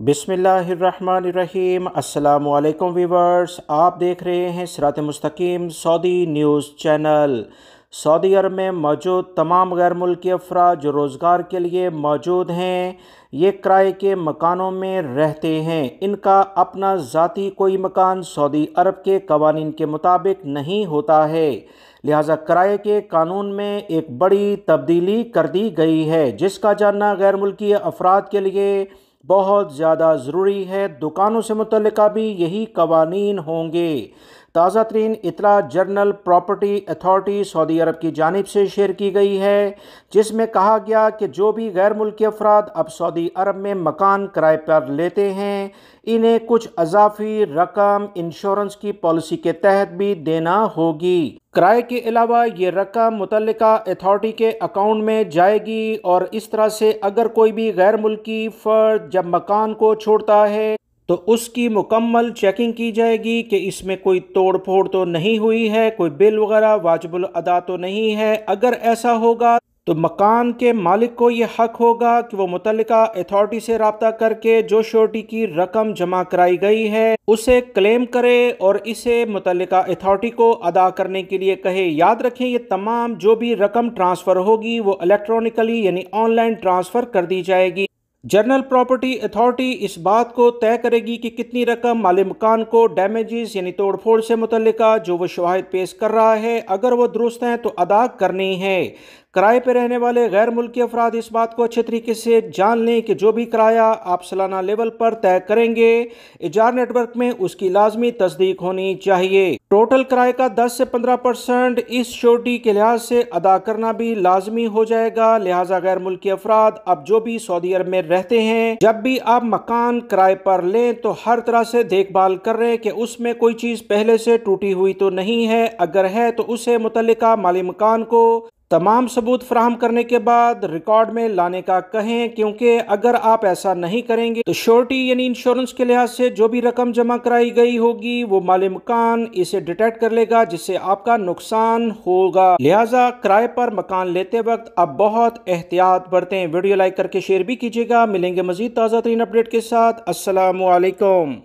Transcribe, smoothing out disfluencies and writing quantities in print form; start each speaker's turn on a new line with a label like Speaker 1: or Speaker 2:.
Speaker 1: बिस्मिल्लाहिर्रहमानिर्रहीम। अस्सलामुअलैकुम वीवर्स, आप देख रहे हैं सिरात मुस्तकीम सऊदी न्यूज़ चैनल। सऊदी अरब में मौजूद तमाम गैर मुल्की अफराद जो रोज़गार के लिए मौजूद हैं, ये किराए के मकानों में रहते हैं। इनका अपना ज़ाती कोई मकान सऊदी अरब के कवानीन के मुताबिक नहीं होता है। लिहाजा किराए के कानून में एक बड़ी तब्दीली कर दी गई है, जिसका जानना गैर मुल्की अफराद के लिए बहुत ज़्यादा ज़रूरी है। दुकानों से मुतल्लिका भी यही कवानीन होंगे। ताज़ा तरीन इतला जनरल प्रॉपर्टी अथॉरिटी सऊदी अरब की जानिब से शेयर की गई है, जिसमें कहा गया कि जो भी गैर मुल्की अफराद अब सऊदी अरब में मकान किराए पर लेते हैं, इन्हें कुछ अजाफी रकम इंश्योरेंस की पॉलिसी के तहत भी देना होगी। किराए के अलावा ये रकम मुतल्लिका अथॉरिटी के अकाउंट में जाएगी और इस तरह से अगर कोई भी गैर मुल्की फ़र्द जब मकान को छोड़ता है तो उसकी मुकम्मल चेकिंग की जाएगी कि इसमें कोई तोड़ फोड़ तो नहीं हुई है, कोई बिल वगैरह वाजिबुल अदा तो नहीं है। अगर ऐसा होगा तो मकान के मालिक को ये हक होगा कि वो मुतल्लिका अथॉरिटी से रब्ता करके जो श्योरिटी की रकम जमा कराई गई है उसे क्लेम करे और इसे मुतल्लिका अथॉरिटी को अदा करने के लिए कहे। याद रखें, ये तमाम जो भी रकम ट्रांसफ़र होगी वो इलेक्ट्रॉनिकली यानी ऑनलाइन ट्रांसफ़र कर दी जाएगी। जनरल प्रॉपर्टी अथॉरिटी इस बात को तय करेगी कि कितनी रकम मालिक मकान को डैमेजेस यानी तोड़फोड़ से मुतल्लिका जो वो शवाहिद पेश कर रहा है, अगर वो दुरुस्त हैं तो अदा करनी है। किराए पर रहने वाले गैर मुल्की अफराद इस बात को अच्छे तरीके से जान लें कि जो भी किराया आप सालाना लेवल पर तय करेंगे, इजार नेटवर्क में उसकी लाजमी तस्दीक होनी चाहिए। टोटल किराए का 10 से 15% इस श्योरिटी के लिहाज से अदा करना भी लाजमी हो जाएगा। लिहाजा गैर मुल्की अफराद अब जो भी सऊदी अरब में रहते हैं, जब भी आप मकान किराए पर लें तो हर तरह से देखभाल कर रहे हैं कि उसमें कोई चीज़ पहले से टूटी हुई तो नहीं है। अगर है तो उसे मुतल्लिका मालिक मकान को तमाम सबूत फ्राहम करने के बाद रिकॉर्ड में लाने का कहें, क्योंकि अगर आप ऐसा नहीं करेंगे तो श्योरिटी यानी इंश्योरेंस के लिहाज से जो भी रकम जमा कराई गई होगी वो मालिक मकान इसे डिटेक्ट कर लेगा, जिससे आपका नुकसान होगा। लिहाजा किराए पर मकान लेते वक्त आप बहुत एहतियात बरतें। वीडियो लाइक करके शेयर भी कीजिएगा। मिलेंगे मजीद ताज़ा तरीन अपडेट के साथ। अस्सलामु अलैकुम।